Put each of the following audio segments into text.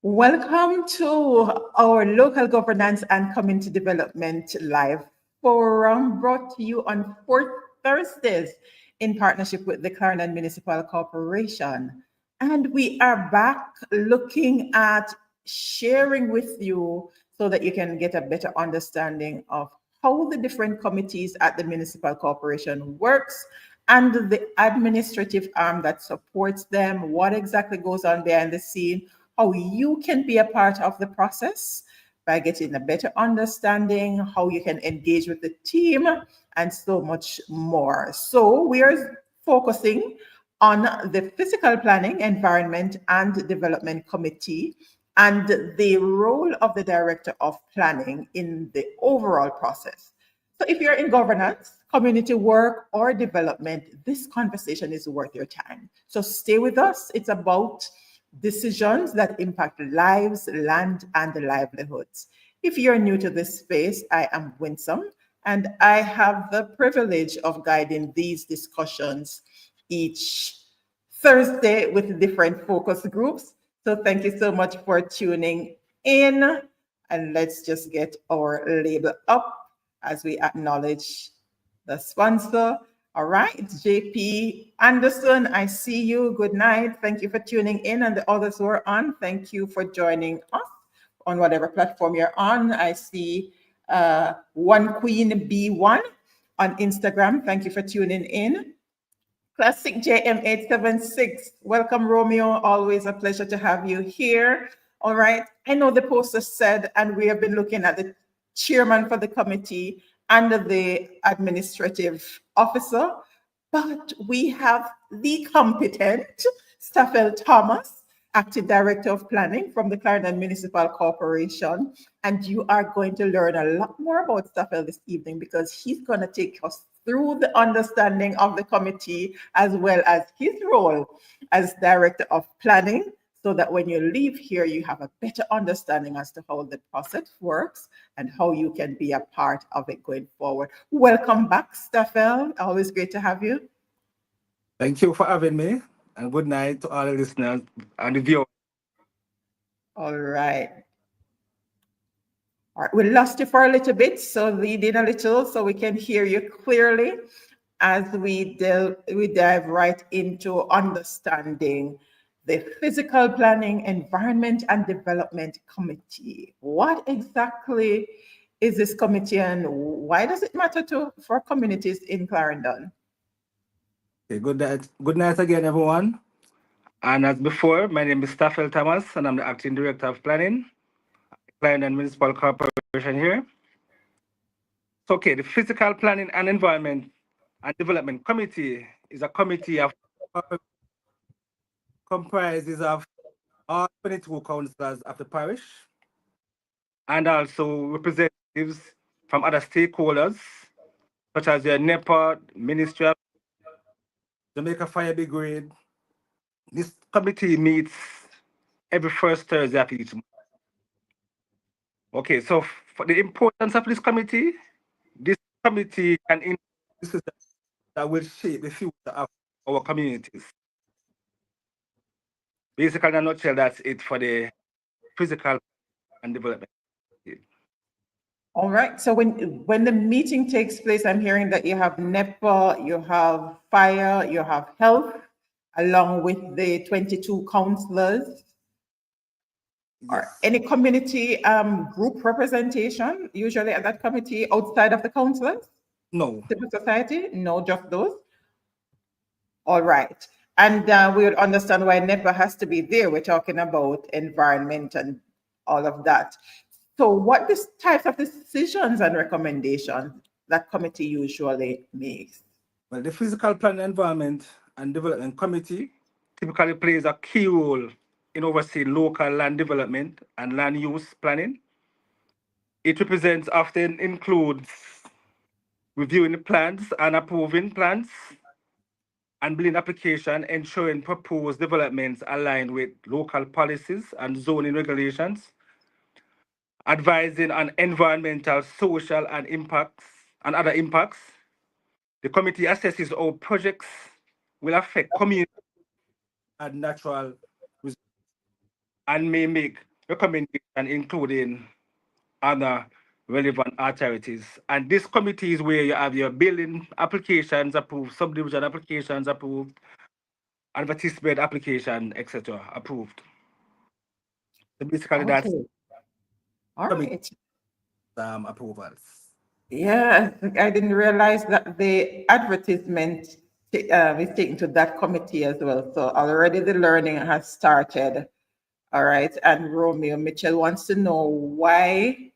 Welcome to our Local Governance and Community Development Live Forum brought to you on fourth Thursdays in partnership with the Clarendon Municipal Corporation. And we are back looking at sharing with you so that you can get a better understanding of how the different committees at the municipal corporation works and the administrative arm that supports them, what exactly goes on behind the scene, how you can be a part of the process by getting a better understanding, how you can engage with the team, and so much more. So we are focusing on the Physical Planning, Environment and Development Committee and the role of the Director of Planning in the overall process. So if you're in governance, community work, or development, this conversation is worth your time. So stay with us. It's about decisions that impact lives, land, and livelihoods. If you're new to this space, I am Winsome, and I have the privilege of guiding these discussions each Thursday with different focus groups. So thank you so much for tuning in. And let's just get our label up as we acknowledge the sponsor. All right, JP Anderson, I see you. Good night. Thank you for tuning in. And the others who are on, thank you for joining us on whatever platform you're on. I see One Queen B1 on Instagram. Thank you for tuning in. Classic JM876. Welcome, Romeo. Always a pleasure to have you here. All right. I know the poster said, and we have been looking at the chairman for the committee and the administrative officer, but we have the competent Staffel Thomas, Acting Director of Planning from the Clarendon Municipal Corporation. And you are going to learn a lot more about Staffel this evening because he's going to take us through the understanding of the committee as well as his role as Director of Planning, so that when you leave here, you have a better understanding as to how the process works and how you can be a part of it going forward. Welcome back, Staffel. Always great to have you. Thank you for having me, and good night to all the listeners and the viewers. All right. All right, we lost you for a little bit, so lead in a little so we can hear you clearly as we dive right into understanding the Physical Planning, Environment and Development Committee. What exactly is this committee and why does it matter for communities in Clarendon? Okay, good night again, everyone. And as before, my name is Staffel Thomas, and I'm the Acting Director of Planning, Clarendon Municipal Corporation here. So, okay, the Physical Planning and Environment and Development Committee is a committee of comprises of all 22 councillors of the parish and also representatives from other stakeholders, such as the NEPA, Ministry of Jamaica Fire Brigade. This committee meets every first Thursday of each month. Okay, so for the importance of this committee can decisions that will shape the future of our communities. Basically, in a nutshell, that's it for the physical and development. All right. So when the meeting takes place, I'm hearing that you have NEPA, you have fire, you have health, along with the 22 councillors. Or any community group representation usually at that committee outside of the councillors? No. Civil society? No, just those? All right. And we would understand why NEPA has to be there. We're talking about environment and all of that. So what types of decisions and recommendations that committee usually makes? Well, the Physical Planning, Environment and Development Committee typically plays a key role in overseeing local land development and land use planning. It represents often includes reviewing the plans and approving plans and building application, ensuring proposed developments align with local policies and zoning regulations, advising on environmental, social, and impacts and other impacts. The committee assesses how projects will affect community and natural resources and may make recommendation, including other relevant authorities. And this committee is where you have your building applications approved, subdivision applications approved, advertisement application, etc. approved. So basically that's Okay. All committee right. approvals. Yeah, I didn't realize that the advertisement is taken to that committee as well. So already the learning has started. All right. And Romeo Mitchell wants to know, why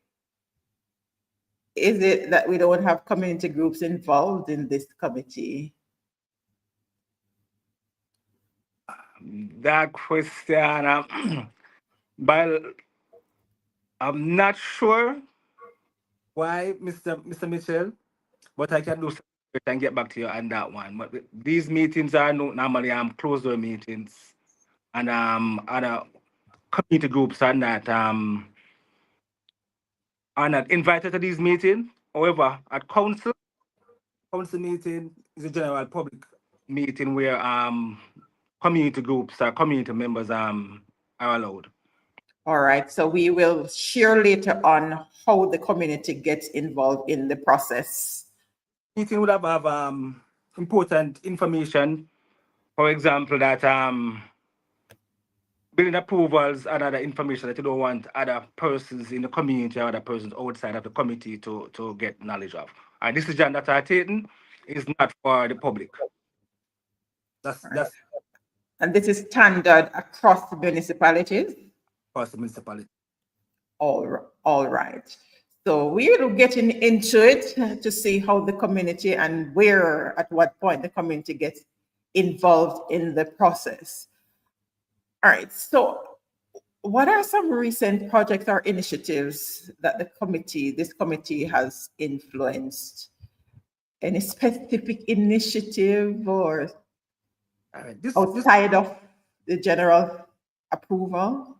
is it that we don't have community groups involved in this committee? That question, but I'm not sure why, Mr. Mitchell, but I can do some research and get back to you on that one. But these meetings are normally closed door meetings, and other community groups are not invited to these meetings. However, at council meeting is a general public meeting where community groups or community members are allowed. All right. So we will share later on how the community gets involved in the process. Meeting would have important information, for example, that building approvals and other information that you don't want other persons in the community or other persons outside of the committee to get knowledge of. And decision that are taken is not for the public. All right. That's And this is standard across the municipalities. for the municipality. All right. So we're getting into it to see how the community and where, at what point the community gets involved in the process. All right. So what are some recent projects or initiatives that this committee has influenced? Any specific initiative or This outside of the general approval?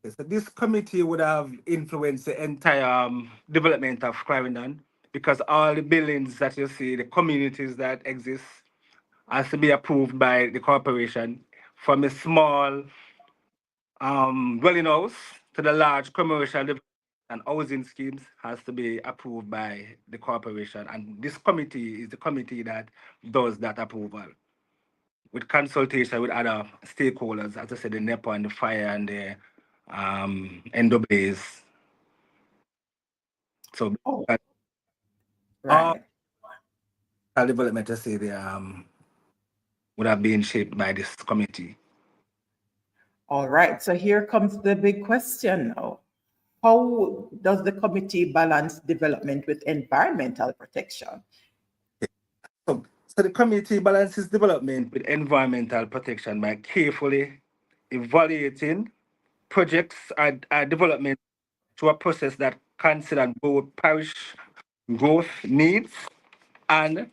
so this committee would have influenced the entire development of Clarendon, because all the buildings that you see, the communities that exist, has to be approved by the corporation, from a small dwelling house to the large commercial and housing schemes has to be approved by the corporation. And this committee is the committee that does that approval with consultation with other stakeholders, as I said, the NEPA and the fire and the NWAs. So Oh, all right. development, I say, they would have been shaped by this committee. All right. So here comes the big question now. How does the committee balance development with environmental protection? So the committee balances development with environmental protection by carefully evaluating projects and development through a process that considers both parish growth needs and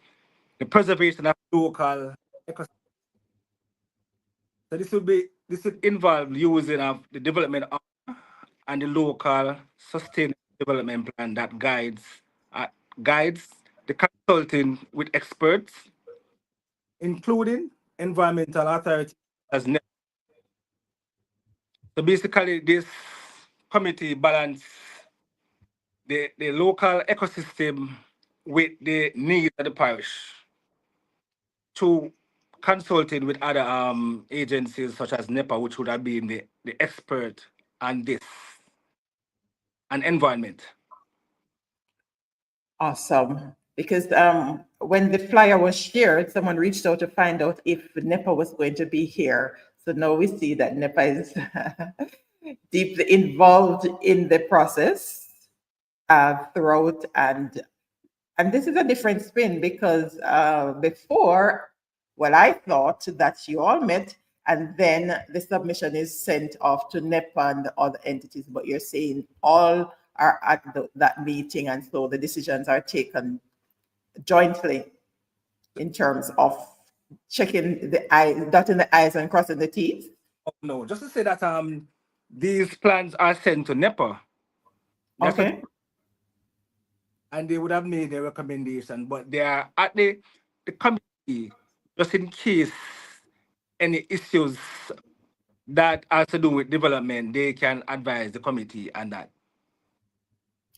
the preservation of local ecosystem. So this would involve using of the development of and the local sustainable development plan that uh, guides the consulting with experts, including environmental authorities as so basically this committee balance the local ecosystem with the needs of the parish to consulting with other agencies such as NEPA, which would have been the expert on this and environment. Awesome. Because when the flyer was shared, someone reached out to find out if NEPA was going to be here. So now we see that NEPA is deeply involved in the process throughout, and this is a different spin because before, well, I thought that you all met and then the submission is sent off to NEPA and the other entities, but you're saying all are at that meeting, and so the decisions are taken jointly in terms of checking the I, dotting the I's and crossing the T's. Oh, no, just to say that these plans are sent to NEPA. That's what, Okay. and they would have made a recommendation, but they are at the committee just in case any issues that has to do with development, they can advise the committee on that.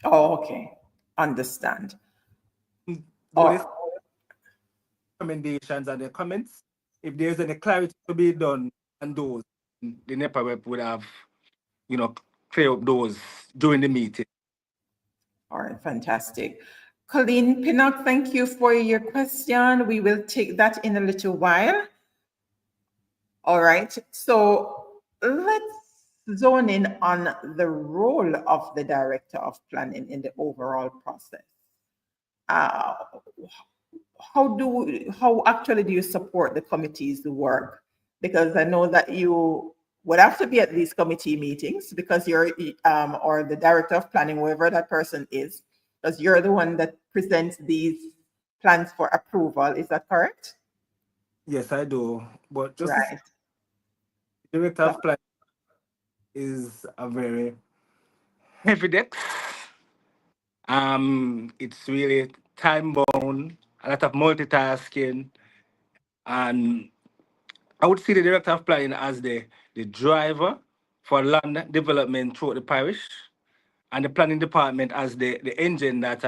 Oh, okay. Understand. Though there's Oh, recommendations and the comments, if there's any clarity to be done on those, the NEPA rep would have, clear up those during the meeting. all right, fantastic. Colleen Pinnock, thank you for your question. We will take that in a little while. All right, so let's zone in on the role of the Director of Planning in the overall process. Uh, how actually do you support the committee's work? Because I know that you would have to be at these committee meetings because you're or the director of planning, whoever that person is, because you're the one that presents these plans for approval. Is that correct? Yes, I do. But just to say, Right. director So, of planning is a very heavy desk. It's really time bound, a lot of multitasking, and I would see the director of planning as the driver for land development throughout the parish, and the planning department as the engine that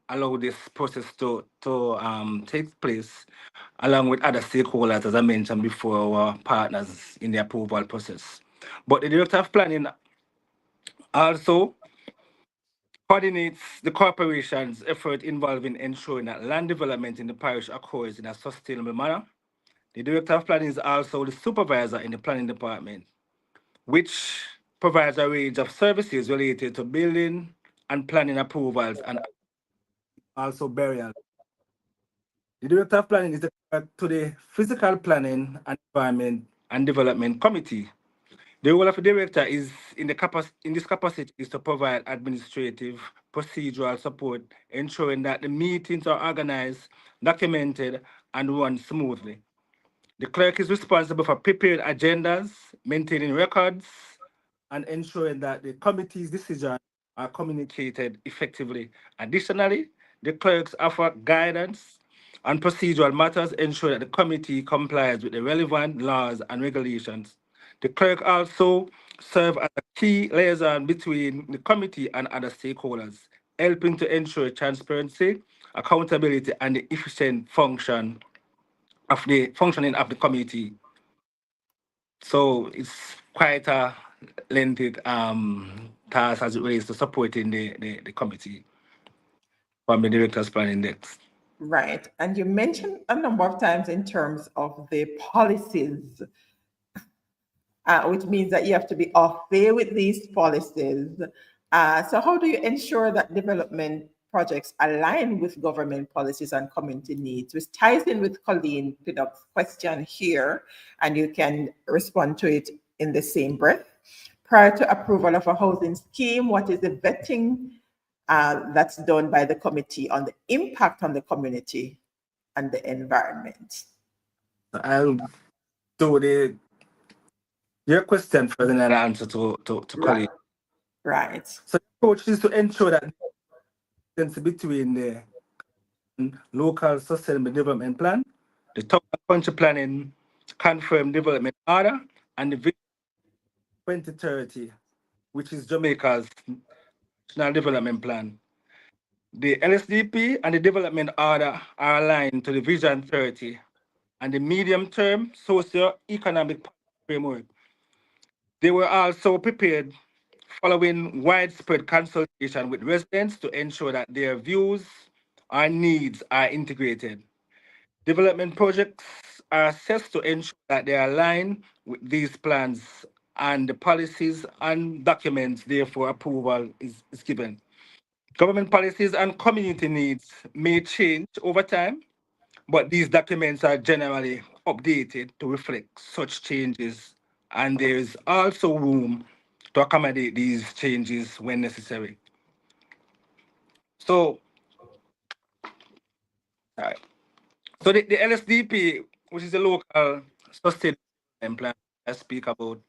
allow this process to take place, along with other stakeholders, as I mentioned before, our partners in the approval process. But the director of planning also coordinates the corporation's effort involving ensuring that land development in the parish occurs in a sustainable manner. The director of planning is also the supervisor in the planning department, which provides a range of services related to building and planning approvals and also burial. The director of planning is to the physical planning and environment and development committee. The role of the director is in this capacity is to provide administrative procedural support, ensuring that the meetings are organized, documented, and run smoothly. The clerk is responsible for preparing agendas, maintaining records, and ensuring that the committee's decisions are communicated effectively. Additionally, the clerks offer guidance on procedural matters, ensure that the committee complies with the relevant laws and regulations. The clerk also serves as a key liaison between the committee and other stakeholders, helping to ensure transparency, accountability, and the efficient functioning of the committee. So it's quite a lengthy task as it relates to supporting the committee from the director's plan index. right. And you mentioned a number of times in terms of the policies, which means that you have to be off there with these policies. So how do you ensure that development projects align with government policies and community needs, which ties in with Colleen Pinnock's question here, and you can respond to it in the same breath. Prior to approval of a housing scheme, what is the vetting that's done by the committee on the impact on the community and the environment? I'll do your question first and then I'll answer to Right. colleague. Right. So the approach is to ensure that the difference between the local sustainable development plan, the town and country planning confirmed development order, and the Vision 2030, which is Jamaica's national development plan. The LSDP and the development order are aligned to the Vision 30 and the medium-term socio-economic framework. They were also prepared following widespread consultation with residents to ensure that their views and needs are integrated. Development projects are assessed to ensure that they align with these plans and the policies and documents, therefore approval is given. Government policies and community needs may change over time, but these documents are generally updated to reflect such changes, and there is also room to accommodate these changes when necessary. So, right. So the LSDP, which is a local sustainable development plan I speak about,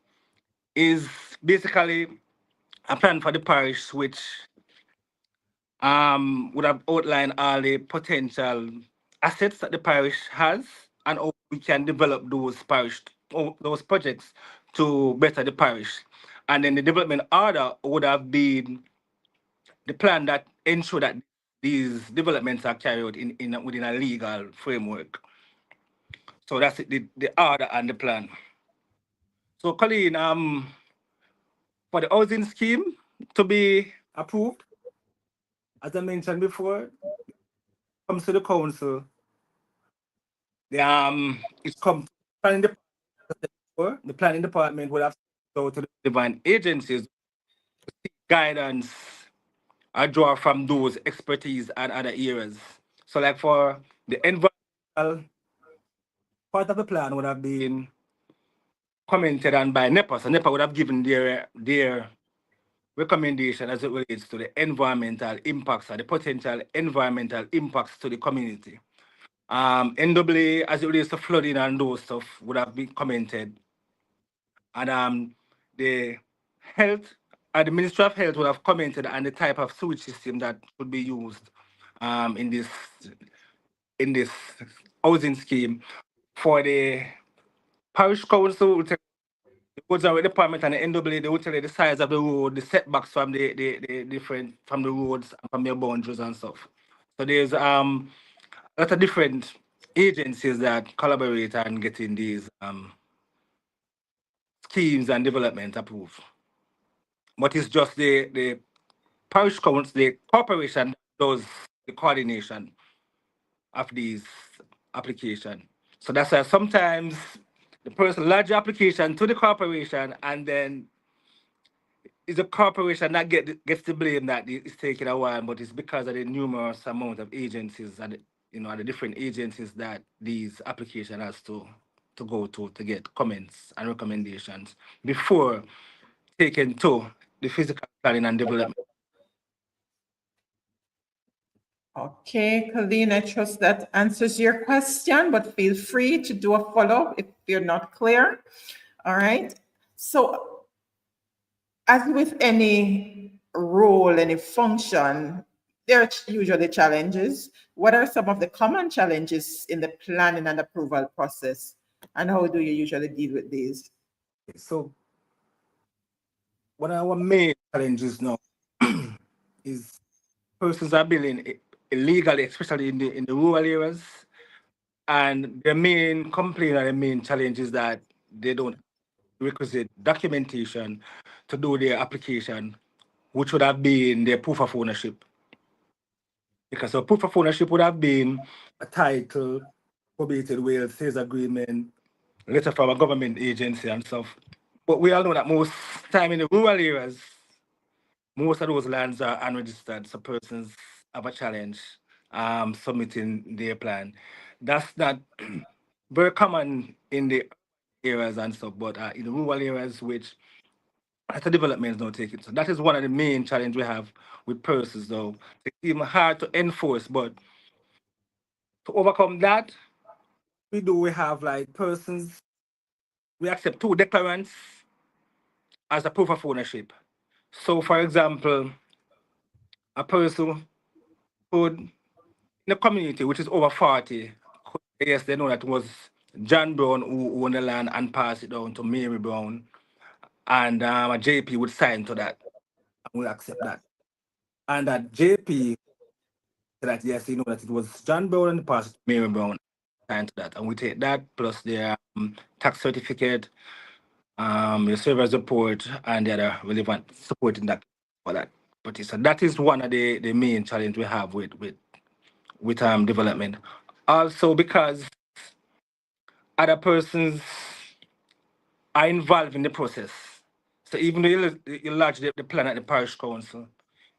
is basically a plan for the parish which would have outlined all the potential assets that the parish has and how we can develop those projects to better the parish. And then the development order would have been the plan that ensure that these developments are carried out in within a legal framework. So that's it, the order and the plan. So Colleen, for the housing scheme to be approved, as I mentioned before, comes to the council. It's come to planning department. The planning department would have to go to the divine agencies, guidance, I draw from those expertise and other areas. So like for the environmental part of the plan would have been commented on by NEPA. So NEPA would have given their recommendation as it relates to the environmental impacts or the potential environmental impacts to the community. NAA, as it relates to flooding and those stuff, would have been commented. And the health, the Ministry of Health would have commented on the type of sewage system that would be used in this housing scheme. For the parish council, the roads and department and the NAA, they will tell you the size of the road, the setbacks from the different from the roads and from their boundaries and stuff. So there's a lot of different agencies that collaborate and getting these schemes and development approved. But it's just the parish council, the corporation does the coordination of these application. So that's why sometimes the person lodge the application to the corporation and then it's the corporation that gets the blame that it's taking a while, but it's because of the numerous amount of agencies and the different agencies that these application has to go to get comments and recommendations before taken to the physical planning and development. Okay, Colleen, I trust that answers your question, but feel free to do a follow-up if you're not clear. All right. So as with any role, any function, there are usually challenges. What are some of the common challenges in the planning and approval process? And how do you usually deal with these? So one of our main challenges now is persons are building illegally, especially in the rural areas. And the main complaint and the main challenge is that they don't requisite documentation to do their application, which would have been their proof of ownership. Because a proof of ownership would have been a title, probated will, sales agreement, letter from a government agency and stuff. But we all know that most time in the rural areas, most of those lands are unregistered, so persons have a challenge submitting their plan. That's not very common in the areas and stuff, but in the rural areas, which as a development is not taking. So that is one of the main challenge we have with persons, though. It's even hard to enforce, but to overcome that, we have like persons, we accept two declarants as a proof of ownership. So, for example, a person could, in the community, which is over 40, yes, they know that it was John Brown who owned the land and passed it down to Mary Brown, and a JP would sign to that, and we accept that. And that JP said that, yes, you know that it was John Brown and passed it to Mary Brown, signed to that, and we take that plus their tax certificate, your server's report, and the other relevant support in that for that. But so that is one of the main challenge we have with development. Also because other persons are involved in the process. So even though you lodge the plan at the parish council,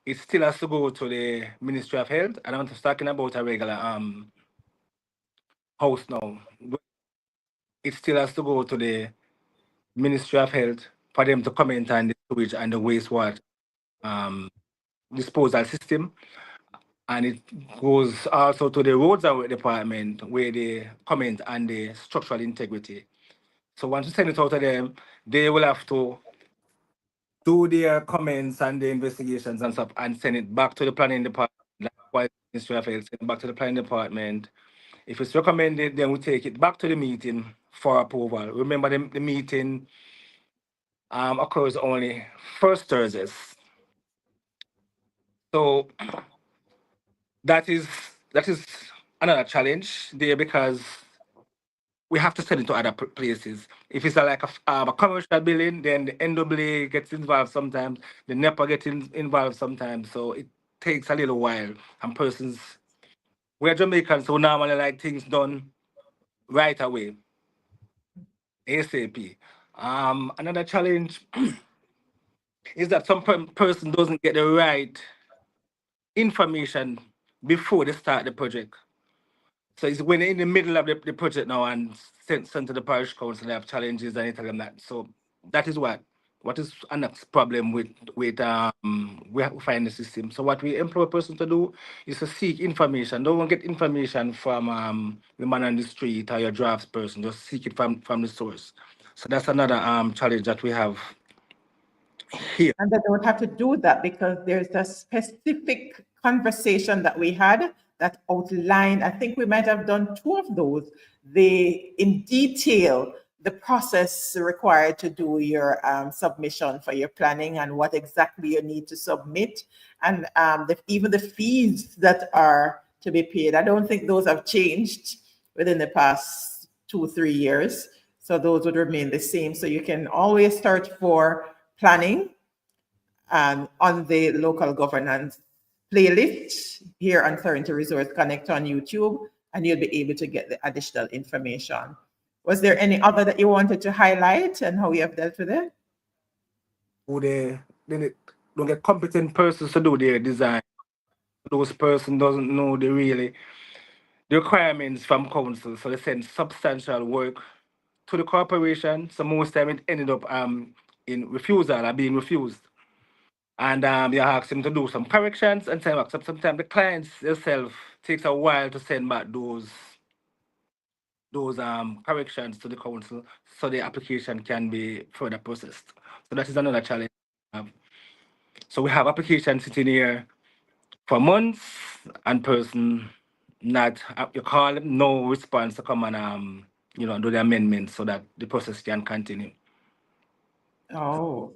it still has to go to the Ministry of Health. And I'm not talking about a regular house now. It still has to go to the Ministry of Health for them to comment on the sewage and the wastewater disposal system. And it goes also to the roads and Works department where they comment on the structural integrity. So once you send it out to them, they will have to do their comments and the investigations and stuff and send it back to the planning department. That's why the Ministry of Health send it back to the planning department. If it's recommended, then we take it back to the meeting for approval. Remember the meeting occurs only first Thursdays. So that is another challenge there because we have to send it to other places. If it's a commercial building, then the NAA gets involved sometimes, the NEPA gets involved sometimes. So it takes a little while. And persons, we're Jamaicans, so normally like things done right away, ASAP. Another challenge is that some person doesn't get the right information before they start the project. So it's when they're in the middle of the project now and sent to the parish council, they have challenges and you tell them that. So that is what is a next problem with we have to find the system. So what we employ a person to do is to seek information. Don't get information from the man on the street or your drafts person. Just seek it from the source. So that's another challenge that we have here. And they don't have to do that because there's a specific conversation that we had that outlined, I think we might have done two of those, in detail, the process required to do your submission for your planning and what exactly you need to submit, and even the fees that are to be paid. I don't think those have changed within the past 2-3 years. So those would remain the same. So you can always search for planning on the local governance playlist here on Clarendon Resource Connect on YouTube, and you'll be able to get the additional information. Was there any other that you wanted to highlight and how you have dealt with it? Who they don't get competent persons to do their design. Those person doesn't know the requirements from council, so they send substantial work to the corporation. So most time it ended up in refusal or being refused. And you ask them to do some corrections and send back. Sometimes the clients themselves takes a while to send back those corrections to the council so the application can be further processed. So that is another challenge. So we have applications sitting here for months and person not you call them no response to come and do the amendments so that the process can continue. Oh,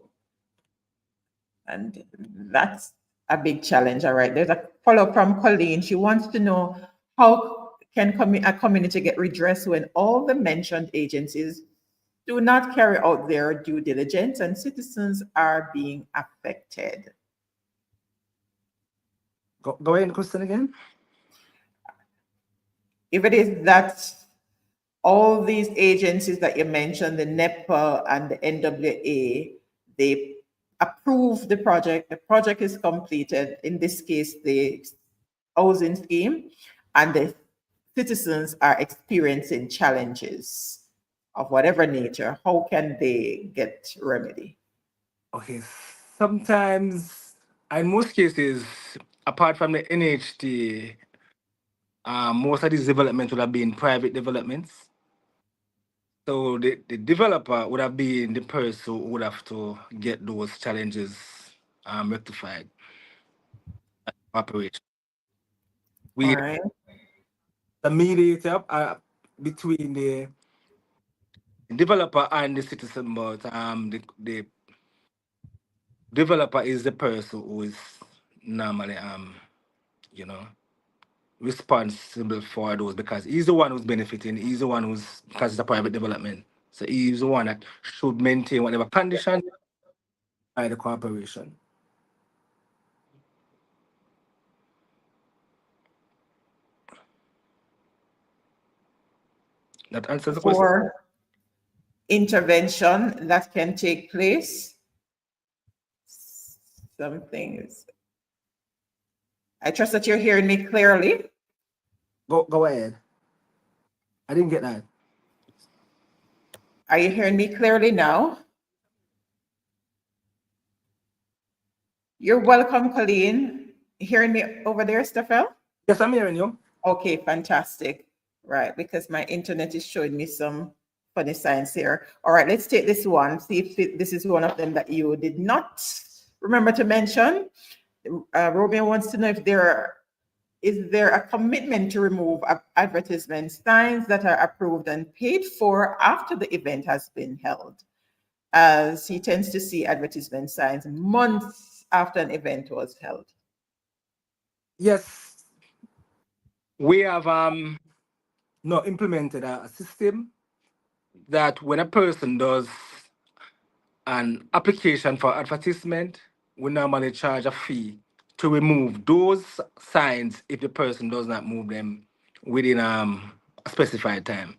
and that's a big challenge. All right. There's a follow-up from Colleen. She wants to know how can a community get redress when all the mentioned agencies do not carry out their due diligence and citizens are being affected? Go ahead, question again. If it is that all these agencies that you mentioned, the NEPA and the NAA, they approve the project is completed, in this case, the housing scheme, and the citizens are experiencing challenges of whatever nature, how can they get remedy? Okay, sometimes, in most cases, apart from the NHT, most of these developments would have been private developments. So the developer would have been the person who would have to get those challenges rectified. Operation. All We right. the mediator between the developer and the citizen, but the developer is the person who is normally you know responsible for those because he's the one who's benefiting. He's the one who's because it's a private development. So he's the one that should maintain whatever condition by the corporation. That answers the question. For intervention that can take place, some things. I trust that you're hearing me clearly. Go ahead. I didn't get that. Are you hearing me clearly now? You're welcome, Colleen. Hearing me over there, Stefan? Yes, I'm hearing you. Okay, fantastic. Right, because my internet is showing me some funny signs here. All right, let's take this one. See if this is one of them that you did not remember to mention. Romeo wants to know if is there a commitment to remove advertisement signs that are approved and paid for after the event has been held? as he tends to see advertisement signs months after an event was held. Yes, we have now implemented a system that when a person does an application for advertisement, we normally charge a fee to remove those signs if the person does not move them within a specified time.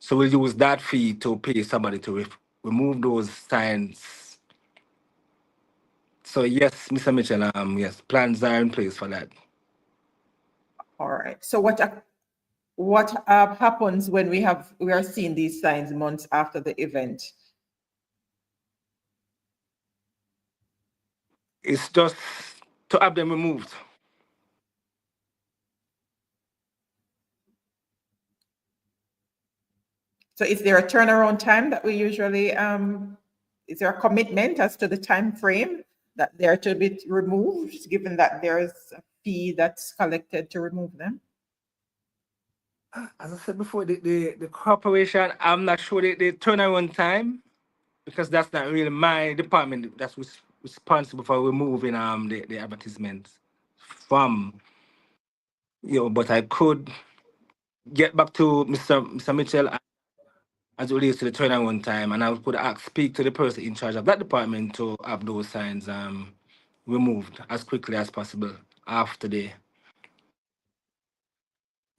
So we use that fee to pay somebody to remove those signs. So yes, Mr. Mitchell, yes, plans are in place for that. All right. So what happens when we are seeing these signs months after the event? It's just to have them removed. So is there a turnaround time that we usually, is there a commitment as to the time frame that they're to be removed, given that there's a fee that's collected to remove them? As I said before, the corporation, I'm not sure the turnaround time because that's not really my department that's responsible for removing the advertisements from, but I could get back to Mr. Mitchell as it relates to the turnaround time, and I could speak to the person in charge of that department to have those signs removed as quickly as possible after the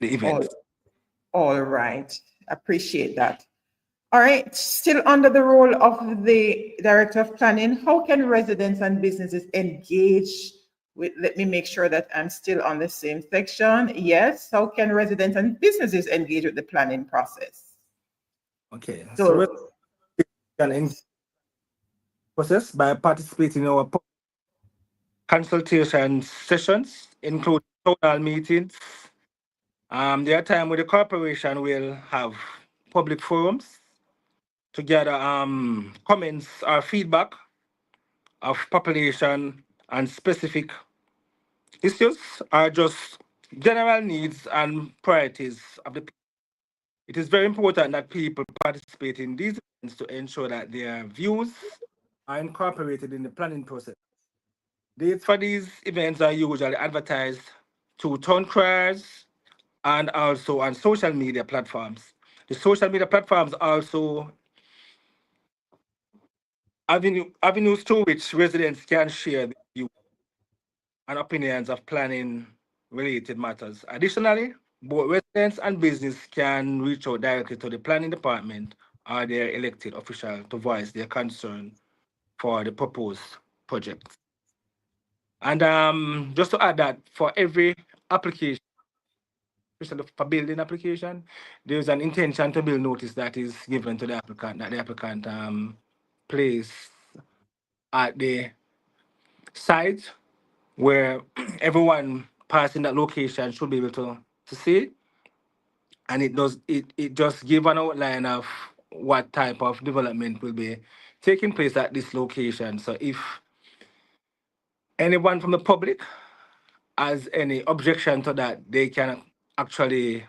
All, event. all right. Appreciate that. All right. Still under the role of the Director of Planning, how can residents and businesses engage with, let me make sure that I'm still on the same section. Yes. How can residents and businesses engage with the planning process? Okay, so So, residents can engage process by participating in our consultation sessions, including town hall meetings. There are times where the corporation will have public forums to gather comments or feedback of population and specific issues are just general needs and priorities of the people. It is very important that people participate in these events to ensure that their views are incorporated in the planning process. Dates for these events are usually advertised to town criers and also on social media platforms. The social media platforms also avenues through which residents can share their views and opinions of planning related matters. Additionally, both residents and business can reach out directly to the planning department or their elected official to voice their concern for the proposed project. And just to add that for every application, especially for building application, there's an intention to build notice that is given to the applicant that the applicant place at the site where everyone passing that location should be able to see. And it just give an outline of what type of development will be taking place at this location. So if anyone from the public has any objection to that, they can actually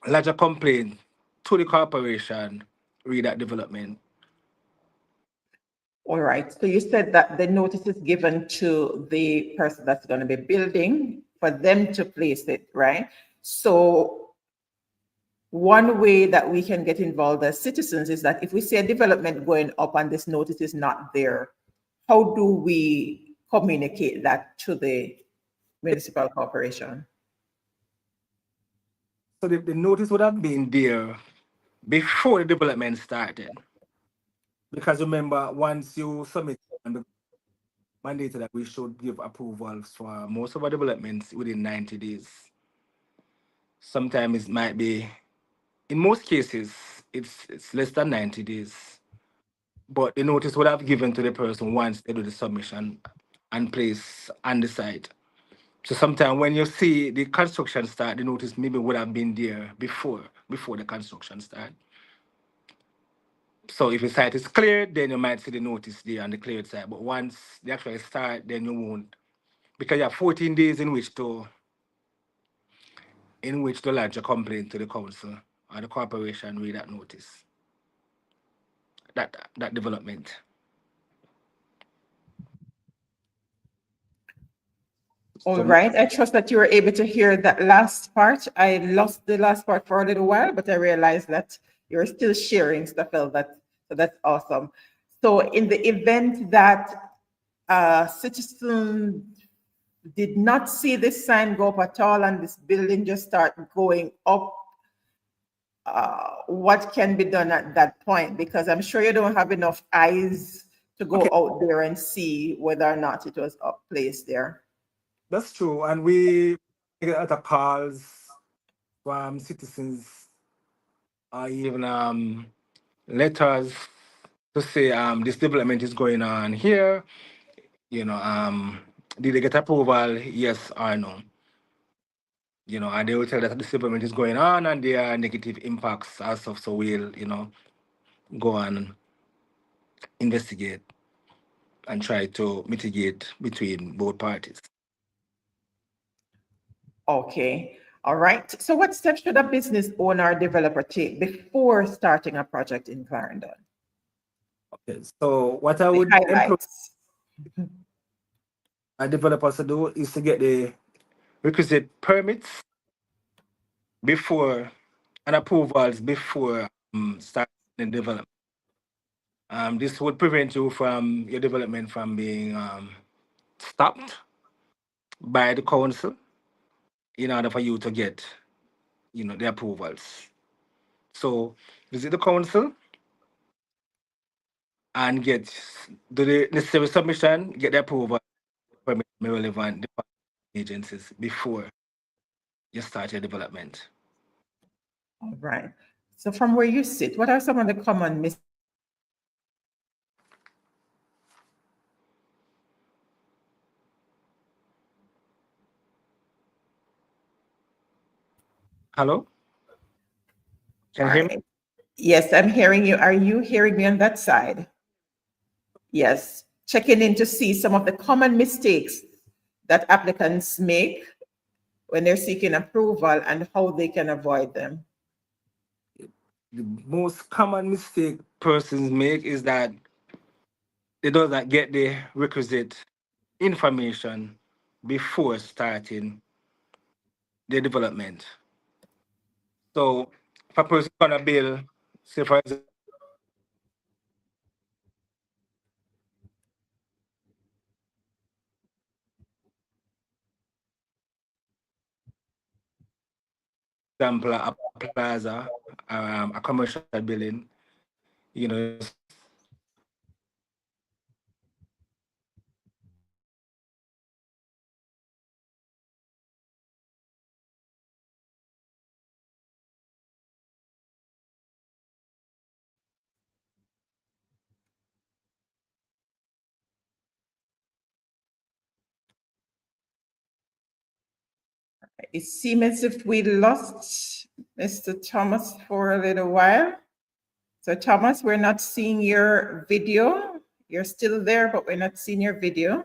lodge a complaint to the corporation re that development. all right. So you said that the notice is given to the person that's going to be building for them to place it, right? So one way that we can get involved as citizens is that if we see a development going up and this notice is not there, how do we communicate that to the municipal corporation? So the notice would have been there before the development started. Because remember, once you submit and be mandated that we should give approvals for most of our developments within 90 days. Sometimes it might be, in most cases, it's less than 90 days. But the notice would have given to the person once they do the submission and place on the site. So sometimes when you see the construction start, the notice maybe would have been there before the construction start. So if the site is cleared, then you might see the notice there on the cleared site. But once they actually start, then you won't, because you have 14 days in which to lodge a complaint to the council or the corporation with that notice. that development. All right. I trust that you were able to hear that last part. I lost the last part for a little while, but I realized that you're still sharing stuff else. So that's awesome. So in the event that a citizen did not see this sign go up at all and this building just start going up, what can be done at that point? Because I'm sure you don't have enough eyes to go out there and see whether or not it was up placed there. That's true, and we get other calls from citizens, or even letters to say this development is going on here. Did they get approval? Yes or no? And they will tell that this development is going on and there are negative impacts as of, so we'll go and investigate and try to mitigate between both parties. Okay. All right. So what steps should a business owner or developer take before starting a project in Clarendon? Okay, so what I The would employ highlights. a developer to do is to get the requisite permits before and approvals before starting the development. This would prevent you from your development from being stopped by the council in order for you to get, the approvals. So visit the council and do the necessary submission, get the approval from relevant department agencies before you start your development. All right. So from where you sit, what are some of the common mistakes? Hello? Can All you hear me? right. Yes, I'm hearing you. Are you hearing me on that side? Yes. Checking in to see some of the common mistakes that applicants make when they're seeking approval and how they can avoid them. The most common mistake persons make is that they do not get the requisite information before starting the development. So if a person gonna build, say for example, a plaza, a commercial building, It seems as if we lost Mr. Thomas for a little while. So Thomas, we're not seeing your video. You're still there, but we're not seeing your video.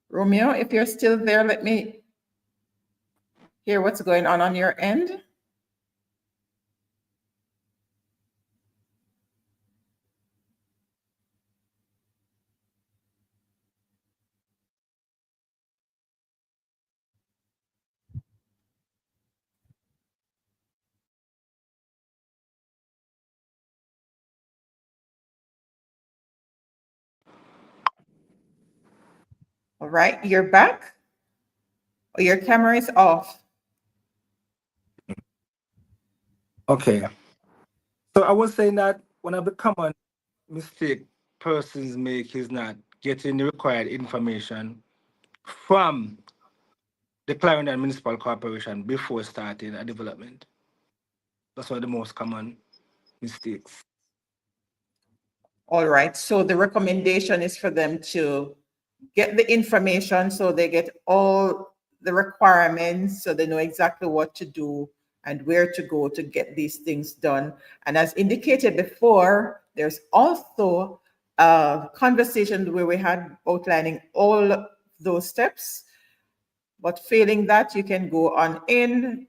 Romeo, if you're still there, let me hear what's going on your end. All right, you're back. Or your camera is off. Okay. So I was saying that one of the common mistake persons make is not getting the required information from the Clarendon Municipal Corporation before starting a development. That's one of the most common mistakes. All right, so the recommendation is for them to get the information so they get all the requirements so they know exactly what to do and where to go to get these things done. And as indicated before, there's also conversation where we had outlining all those steps. But failing that, you can go on in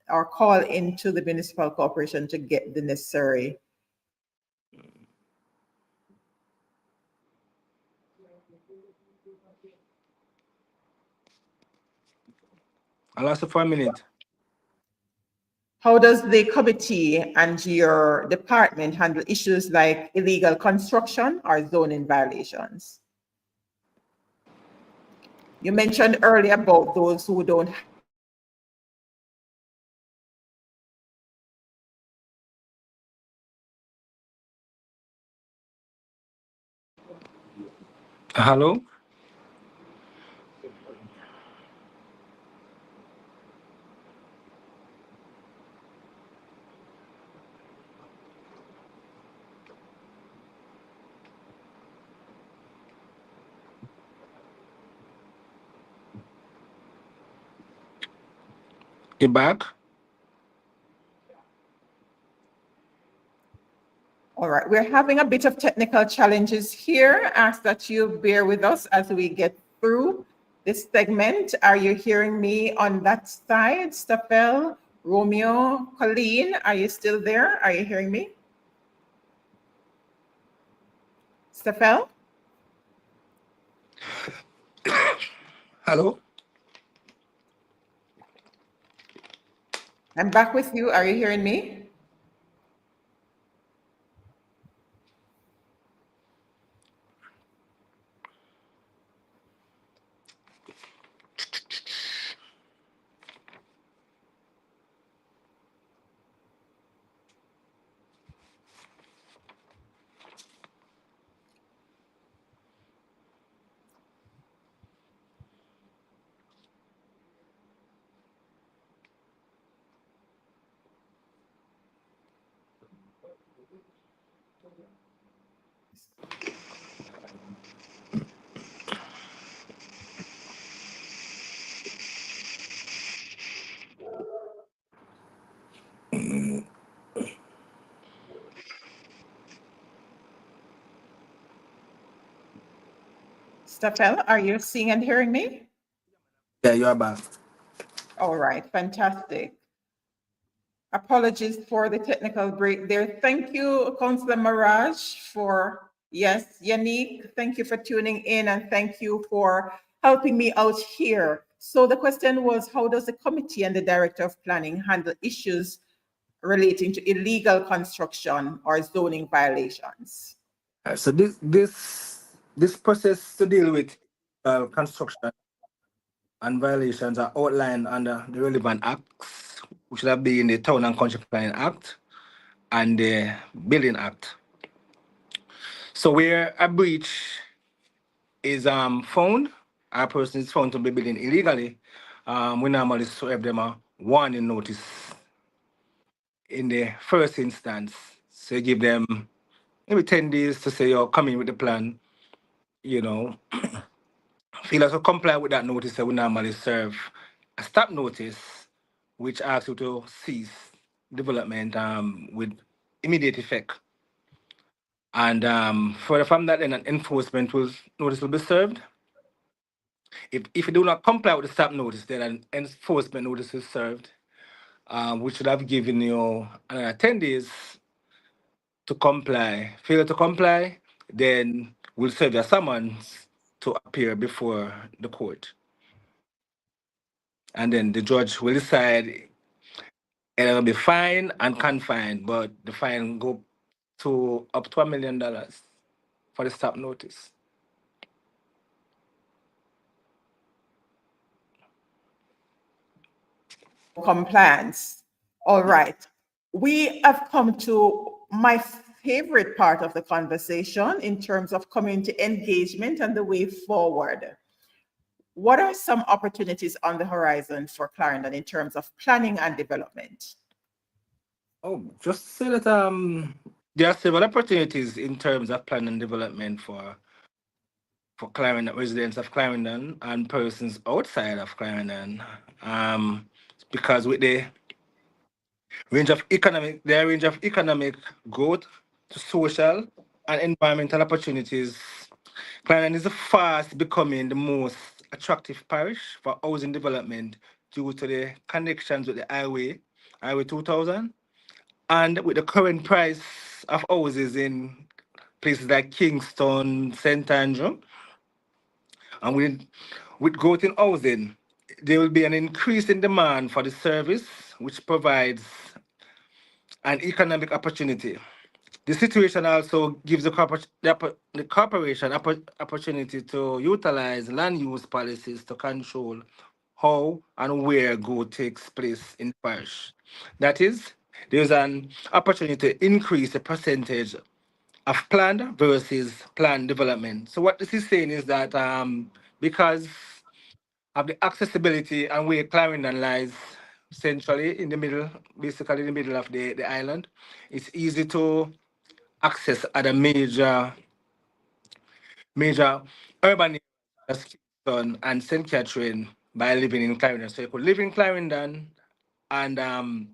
or call into the municipal corporation to get the necessary. I'll ask you for a minute. How does the committee and your department handle issues like illegal construction or zoning violations? You mentioned earlier about those who don't. Hello? You back? All right, we're having a bit of technical challenges here. Ask that you bear with us as we get through this segment. Are you hearing me on that side? Stafel, Romeo, Colleen, are you still there? Are you hearing me? Stafel? Hello? I'm back with you. Are you hearing me? Stafel, are you seeing and hearing me? Yeah, you are back. All right, fantastic. Apologies for the technical break there. Thank you, Councillor Mirage, for, yes, Yannick, thank you for tuning in and thank you for helping me out here. So the question was, how does the committee and the director of planning handle issues relating to illegal construction or zoning violations? So this process to deal with construction and violations are outlined under the relevant acts, which have been the Town and Country Planning Act and the Building Act. So where a breach is found, a person is found to be building illegally, we normally serve them a warning notice in the first instance. So you give them maybe 10 days to say you're coming with the plan, you know. Failure to comply with that notice, we normally serve a stop notice, which asks you to cease development with immediate effect. And further from that, then an enforcement notice will be served. If you do not comply with the stop notice, then an enforcement notice is served, which should have given you 10 days to comply. Failure to comply, then we'll serve a summons to appear before the court. And then the judge will decide it'll be fine and confined, but the fine go to up to $1 million for the stop notice. Compliance. All right. We have come to my favorite part of the conversation in terms of community engagement and the way forward. What are some opportunities on the horizon for Clarendon in terms of planning and development? Oh, just to say that there are several opportunities in terms of plan and development for Clarendon residents of Clarendon and persons outside of Clarendon. Because with the range of economic growth to social and environmental opportunities, Clarendon is fast becoming the most attractive parish for housing development due to the connections with the Highway 2000, and with the current price of houses in places like Kingston, St. Andrew, and with growth in housing, there will be an increase in demand for the service, which provides an economic opportunity. The situation also gives the corporation opportunity to utilize land use policies to control how and where growth takes place in the parish. That is, there's an opportunity to increase the percentage of planned versus planned development. So what this is saying is that because of the accessibility and where Clarendon lies centrally in the middle, basically in the middle of the island, it's easy to access other major urban areas, Kingston and St. Catherine, by living in Clarendon. So you could live in Clarendon and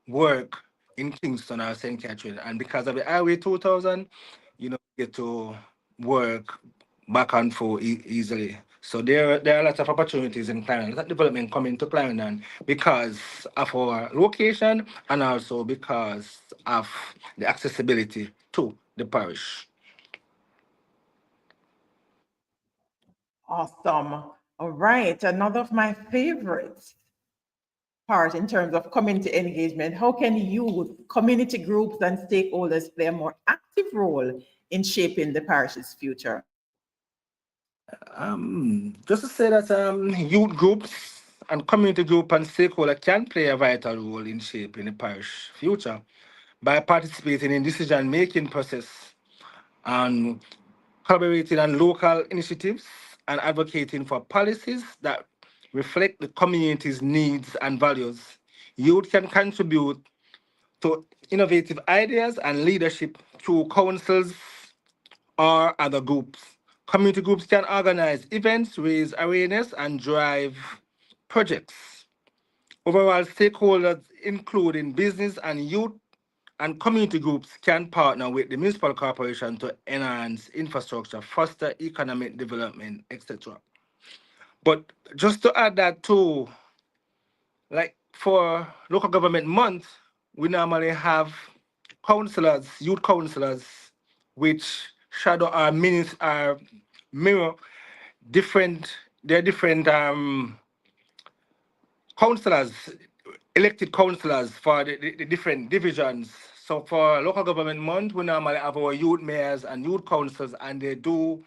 work in Kingston or St. Catherine. And because of the Highway 2000, you get to work back and forth easily. So there are lots of opportunities in Clarendon, lots of development coming to Clarendon because of our location and also because of the accessibility to the parish. Awesome. All right. Another of my favorites part in terms of community engagement. How can youth, community groups, and stakeholders play a more active role in shaping the parish's future? Just to say that youth groups and community group and stakeholder can play a vital role in shaping the parish future by participating in decision-making process and collaborating on local initiatives and advocating for policies that reflect the community's needs and values. Youth can contribute to innovative ideas and leadership through councils or other groups. Community groups can organize events, raise awareness, and drive projects. Overall, stakeholders, including business and youth and community groups, can partner with the municipal corporation to enhance infrastructure, foster economic development, etc. But just to add that too, like for local government month, we normally have councillors, youth councillors, which shadow our minutes, our mirror different, they're different councillors, elected councillors for the different divisions. So for local government month, we normally have our youth mayors and youth councils, and they do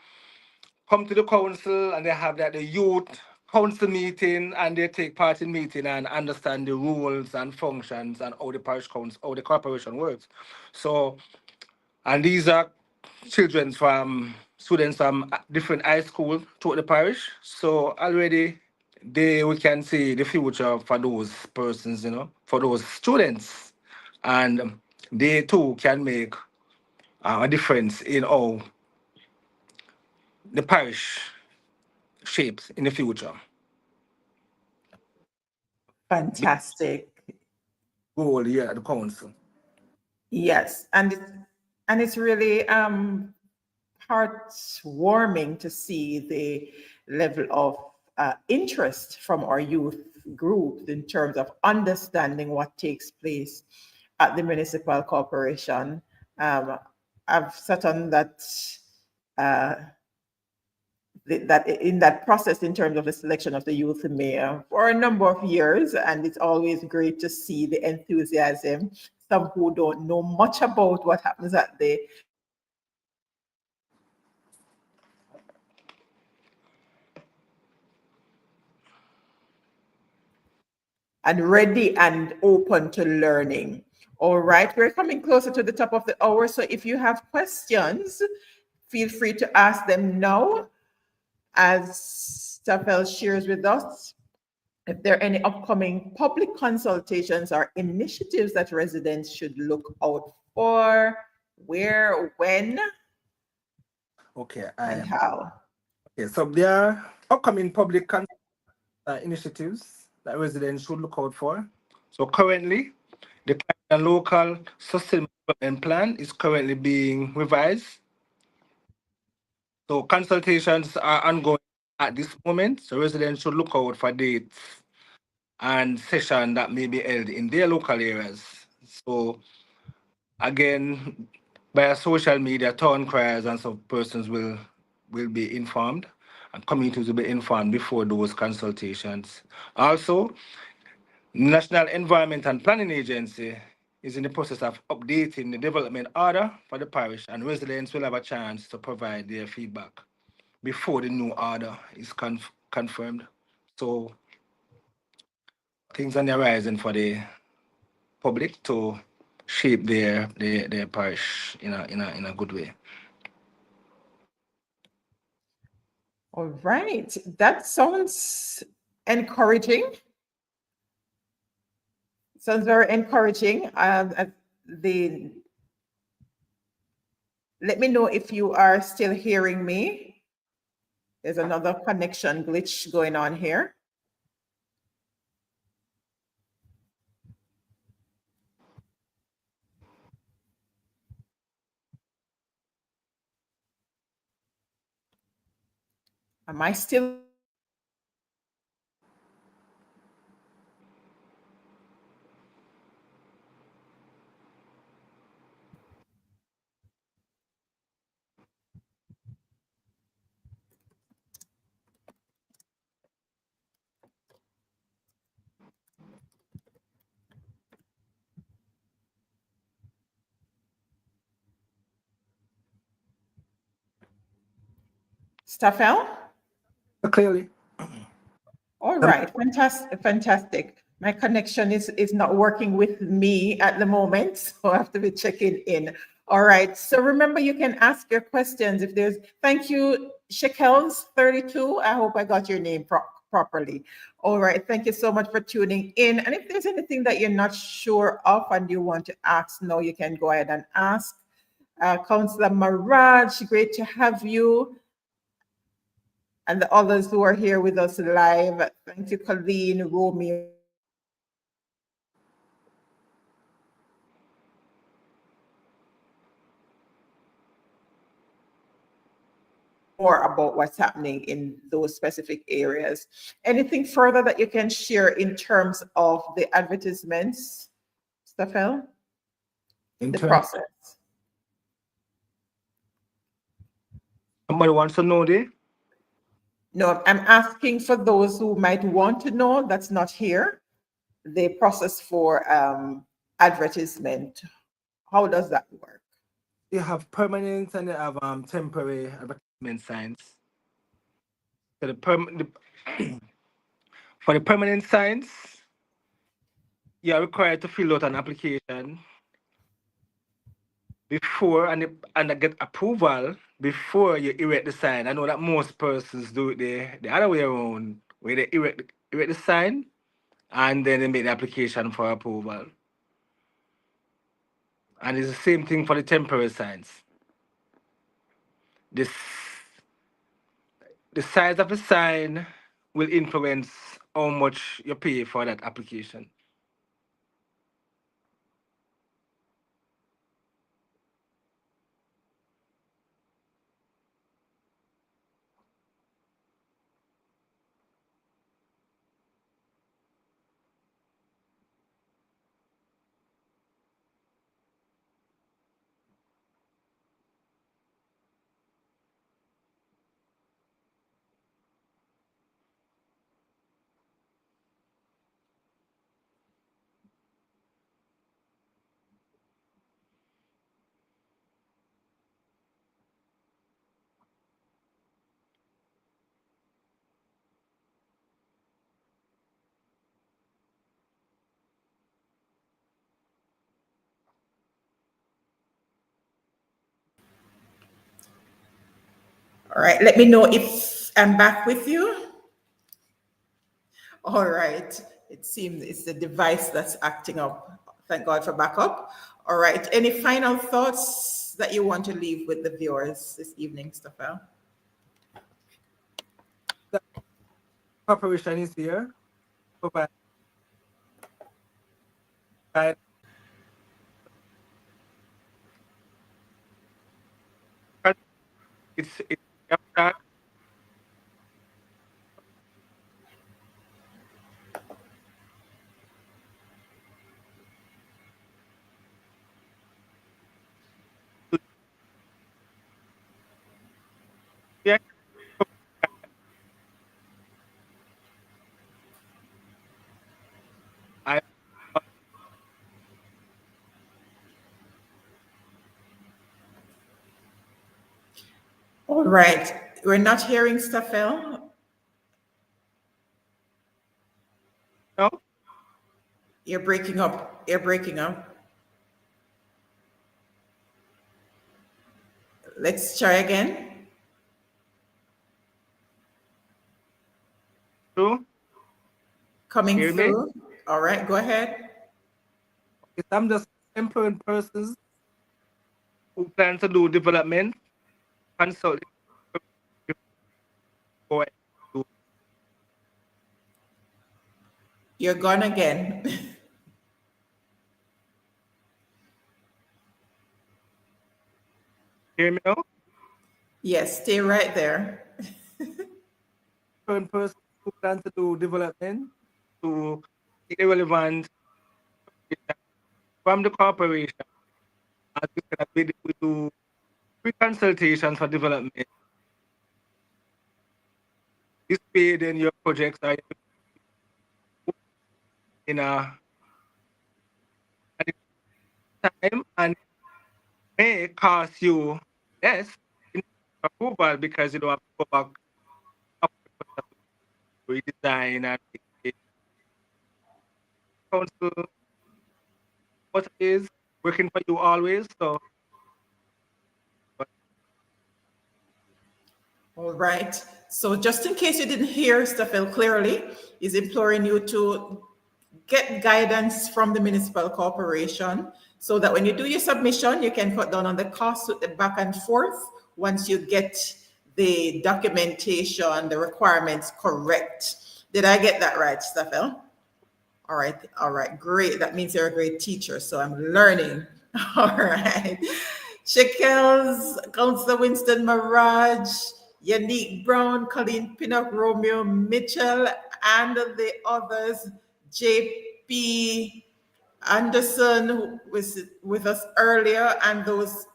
come to the council and they have that the youth council meeting, and they take part in meeting and understand the rules and functions and how the parish council, how the corporation works. So, and these are children from students from different high school to the parish. So already we can see the future for those persons, for those students, and they too can make a difference in how the parish shapes in the future. Fantastic. Goal, yeah, the council. Yes, and it's really heartwarming to see the level of interest from our youth groups in terms of understanding what takes place at the municipal corporation. I've sat on uh, that in that process in terms of the selection of the youth mayor for a number of years, and it's always great to see the enthusiasm. Some who don't know much about what happens at the and ready and open to learning. All right, we're coming closer to the top of the hour, so if you have questions, feel free to ask them now as Stafel shares with us. If there are any upcoming public consultations or initiatives that residents should look out for, where, when, Okay, and how. okay. So there are upcoming public initiatives that residents should look out for. So currently, the local sustainable development plan is currently being revised. So consultations are ongoing at this moment. So residents should look out for dates and session that may be held in their local areas. So again, via social media, town criers and some persons will be informed, and communities will be informed before those consultations. Also, National Environment and Planning Agency is in the process of updating the development order for the parish, and residents will have a chance to provide their feedback before the new order is confirmed. So things on the horizon for the public to shape their parish in a good way. All right, that sounds encouraging. Sounds very encouraging. The Let me know if you are still hearing me. There's another connection glitch going on here. Am I still? Stafel? Clearly. All right, fantastic, fantastic. My connection is not working with me at the moment, so I have to be checking in. All right, so remember you can ask your questions if there's, thank you, Shekels32. I hope I got your name properly. All right, thank you so much for tuning in. And if there's anything that you're not sure of and you want to ask now, you can go ahead and ask. Councillor Maraj, great to have you. And the others who are here with us live. Thank you, Colleen, Romeo. More about what's happening in those specific areas. Anything further that you can share in terms of the advertisements, Stafel? The process. Somebody wants to know the? No, I'm asking for those who might want to know, that's not here, the process for advertisement. How does that work? You have permanent and you have temporary advertisement signs. So for the permanent signs, you are required to fill out an application before and get approval before you erect the sign. I know that most persons do it the other way around, where they erect the sign and then they make the application for approval. And it's the same thing for the temporary signs. This the size of the sign will influence how much you pay for that application. All right, let me know if I'm back with you. All right, it seems it's the device that's acting up. Thank God for backup. All right, any final thoughts that you want to leave with the viewers this evening, Stafel? The corporation is here, provide, it's abstract. Yeah, I All right. We're not hearing Stafel. no You're breaking up. You're breaking up. Let's try again. true. Coming Hear me? through. All right, go ahead. Yes, I'm just employing persons who plan to do development, consulting. Before I do. You're gone again. Hear me now? Yes, stay right there. Employing persons who plan to do development to the irrelevant from the corporation. As we said, we do free consultations for development. This way, then your projects are in a time and may cost you less in approval because you don't have to go back up to redesign and the council what is working for you always. So All right. So just in case you didn't hear Stafel clearly, is imploring you to get guidance from the municipal corporation so that when you do your submission, you can cut down on the cost with the back and forth once you get the documentation, the requirements correct. Did I get that right, Stafel? All right, great. That means you're a great teacher, so I'm learning. All right. Shekels, Councillor Winston Mirage, Yannick Brown, Colleen Pinnock, Romeo Mitchell, and the others, JP Anderson, who was with us earlier, and those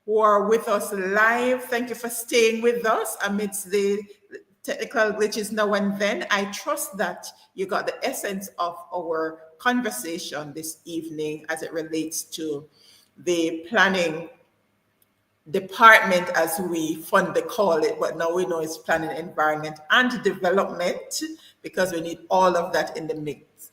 who are with us live. Thank you for staying with us amidst the technical glitches now and then. I trust that you got the essence of our conversation this evening as it relates to the planning department, as we fondly call it, but now we know it's planning, environment, and development, because we need all of that in the mix.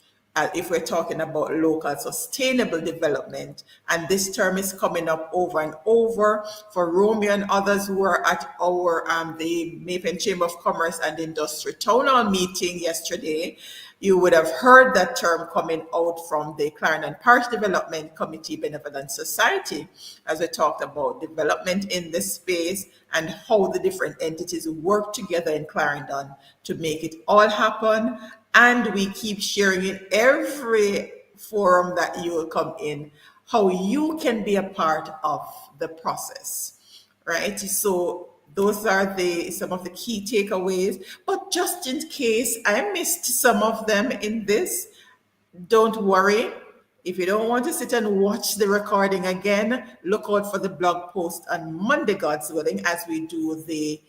If we're talking about local sustainable development, and this term is coming up over and over for Romeo and others who were at our the Mapen Chamber of Commerce and Industry town hall meeting yesterday, you would have heard that term coming out from the Clarendon Parish Development Committee Benevolent Society, as we talked about development in this space and how the different entities work together in Clarendon to make it all happen. And we keep sharing in every forum that you will come in how you can be a part of the process, right? So those are some of the key takeaways. But just in case I missed some of them in this, don't worry. If you don't want to sit and watch the recording again, look out for the blog post on Monday, God's willing, as we do the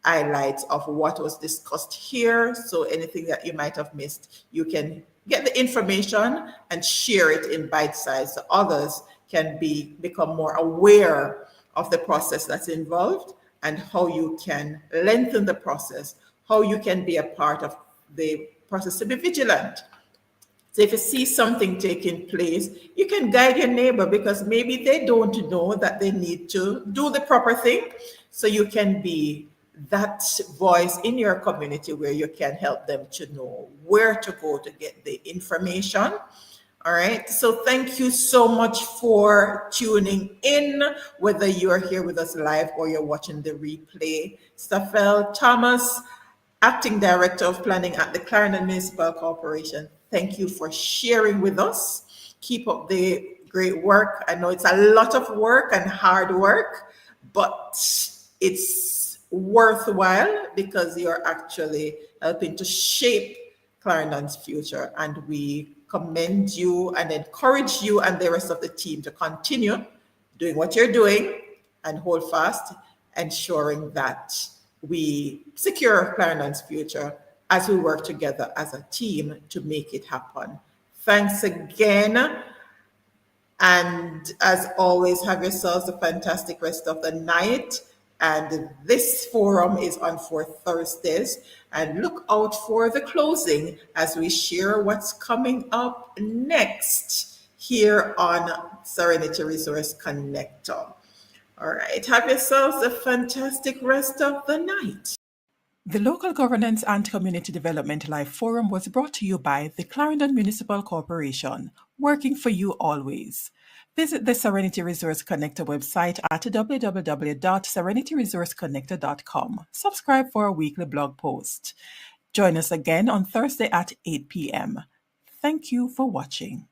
highlights of what was discussed here. So anything that you might have missed, you can get the information and share it in bite size so others can become more aware of the process that's involved and how you can lengthen the process, how you can be a part of the process to be vigilant. So if you see something taking place, you can guide your neighbor, because maybe they don't know that they need to do the proper thing. So you can be that voice in your community where you can help them to know where to go to get the information. All right. So thank you so much for tuning in, whether you are here with us live or you're watching the replay. Stafel Thomas, Acting Director of Planning at the Clarendon Municipal Corporation, thank you for sharing with us. Keep up the great work. I know it's a lot of work and hard work, but it's worthwhile because you're actually helping to shape Clarendon's future. And we commend you and encourage you and the rest of the team to continue doing what you're doing and hold fast, ensuring that we secure Clarendon's future as we work together as a team to make it happen. Thanks again. And as always, have yourselves a fantastic rest of the night. And this forum is on 4 Thursdays. And look out for the closing as we share what's coming up next here on Serenity Resource Connector. All right, have yourselves a fantastic rest of the night. The Local Governance and Community Development Live Forum was brought to you by the Clarendon Municipal Corporation, working for you always. Visit the Serenity Resource Connector website at www.serenityresourceconnector.com. Subscribe for a weekly blog post. Join us again on Thursday at 8 p.m. Thank you for watching.